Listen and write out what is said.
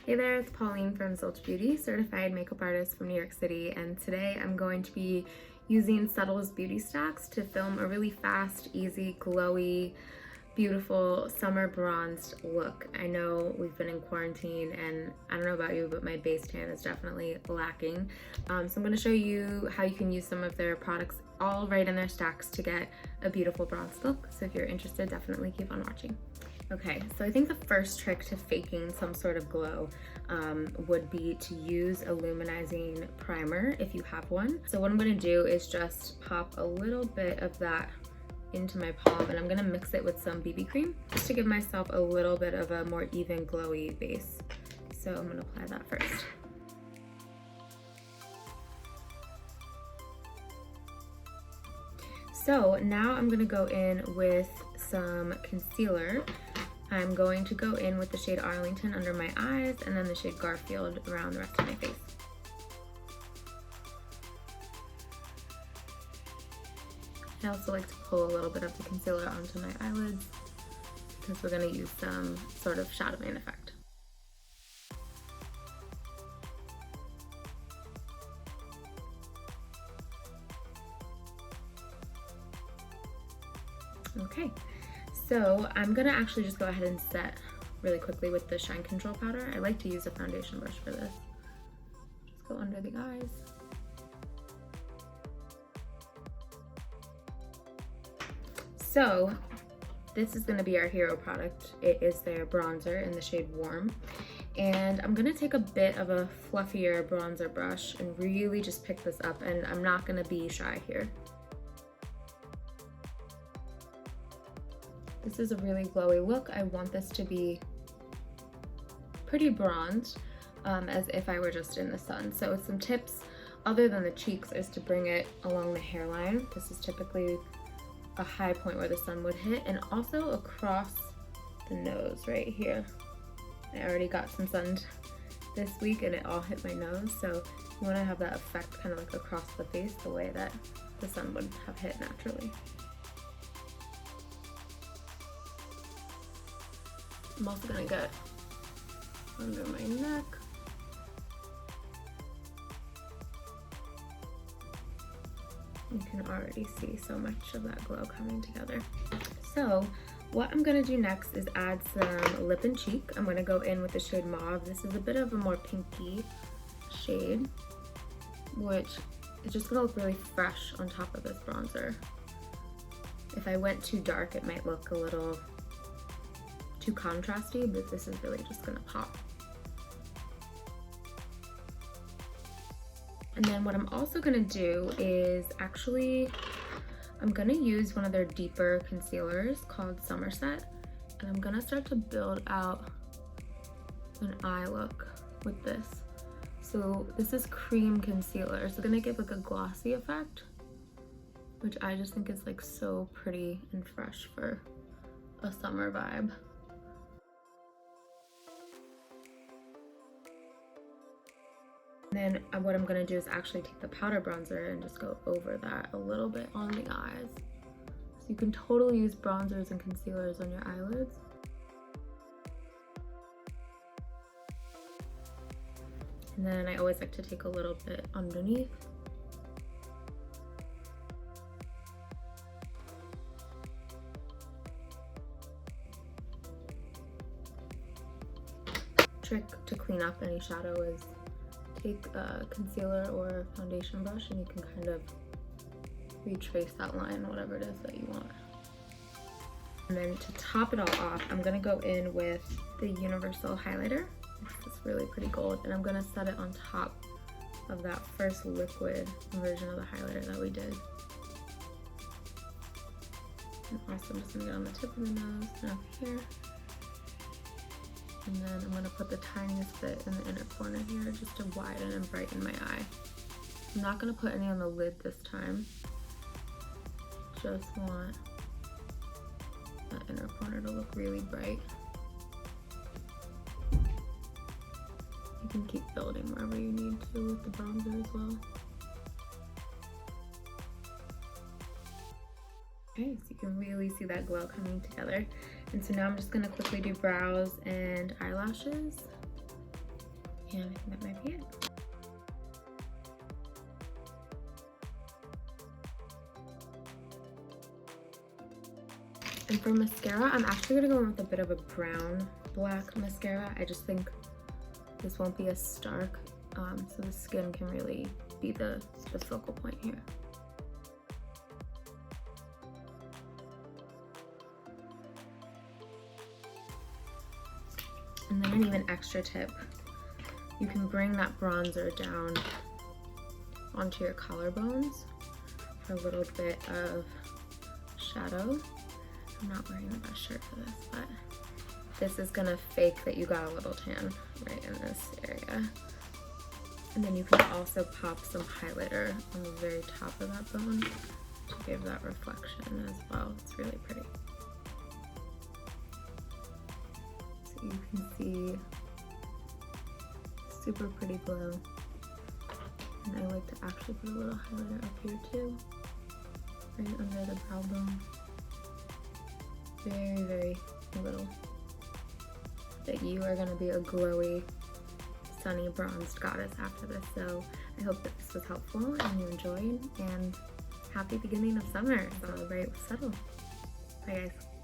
Hey there, it's Pauline from Zilch Beauty, certified makeup artist from New York City, and today I'm going to be using Subtl Beauty Stacks to film a really fast, easy, glowy, beautiful summer bronzed look. I know we've been in quarantine and I don't know about you, but my base tan is definitely lacking. So I'm going to show you how you can use some of their products all right in their stacks to get a beautiful bronzed look. So if you're interested, definitely keep on watching. Okay, so I think the first trick to faking some sort of glow would be to use a luminizing primer if you have one. So what I'm going to do is just pop a little bit of that into my palm, and I'm going to mix it with some BB cream just to give myself a little bit of a more even glowy base. So I'm going to apply that first. So now I'm going to go in with some concealer. I'm going to go in with the shade Arlington under my eyes and then the shade Garfield around the rest of my face. I also like to pull a little bit of the concealer onto my eyelids because we're going to use some sort of shadowing effect. Okay, so I'm gonna actually just go ahead and set really quickly with the shine control powder. I like to use a foundation brush for this. Just go under the eyes. So this is gonna be our hero product. It is their bronzer in the shade Warm. And I'm gonna take a bit of a fluffier bronzer brush and really just pick this up, and I'm not gonna be shy here. This is a really glowy look. I want this to be pretty bronzed, as if I were just in the sun. So some tips other than the cheeks is to bring it along the hairline. This is typically a high point where the sun would hit, and also across the nose right here. I already got some sun this week and it all hit my nose, so you want to have that effect kind of like across the face the way that the sun would have hit naturally. I'm also gonna get under my neck. You can already see so much of that glow coming together. So what I'm gonna do next is add some lip and cheek. I'm gonna go in with the shade Mauve. This is a bit of a more pinky shade, which is just gonna look really fresh on top of this bronzer. If I went too dark, it might look a little too contrasty, but this is really just gonna pop. And then what I'm also gonna do is I'm gonna use one of their deeper concealers called Somerset, and I'm gonna start to build out an eye look with this. So this is cream concealer. It's gonna give like a glossy effect, which I just think is like so pretty and fresh for a summer vibe. Then what I'm gonna do is actually take the powder bronzer and just go over that a little bit on the eyes. So you can totally use bronzers and concealers on your eyelids. And then I always like to take a little bit underneath. Trick to clean up any shadow is take a concealer or foundation brush and you can kind of retrace that line, whatever it is that you want. And then to top it all off, I'm gonna go in with the Universal Highlighter. It's this really pretty gold, and I'm gonna set it on top of that first liquid version of the highlighter that we did. And also I'm just gonna get on the tip of the nose and up here. And then I'm gonna put the tiniest bit in the inner corner here just to widen and brighten my eye. I'm not gonna put any on the lid this time. Just want that inner corner to look really bright. You can keep building wherever you need to with the bronzer as well. Okay, so you can really see that glow coming together. And so now I'm just gonna quickly do brows and eyelashes. And I think that might be it. And for mascara, I'm actually gonna go in with a bit of a brown black mascara. I just think this won't be as stark, so the skin can really be the focal point here. And then an even extra tip, you can bring that bronzer down onto your collarbones for a little bit of shadow. I'm not wearing the best shirt for this, but this is gonna fake that you got a little tan right in this area. And then you can also pop some highlighter on the very top of that bone to give that reflection as well. It's really pretty. So you can see super pretty glow. And I like to actually put a little highlighter up here too, right under the brow bone. Very, very little. But you are gonna be a glowy, sunny, bronzed goddess after this. So I hope that this was helpful and you enjoyed, and happy beginning of summer. Celebrate with Subtl. Bye guys.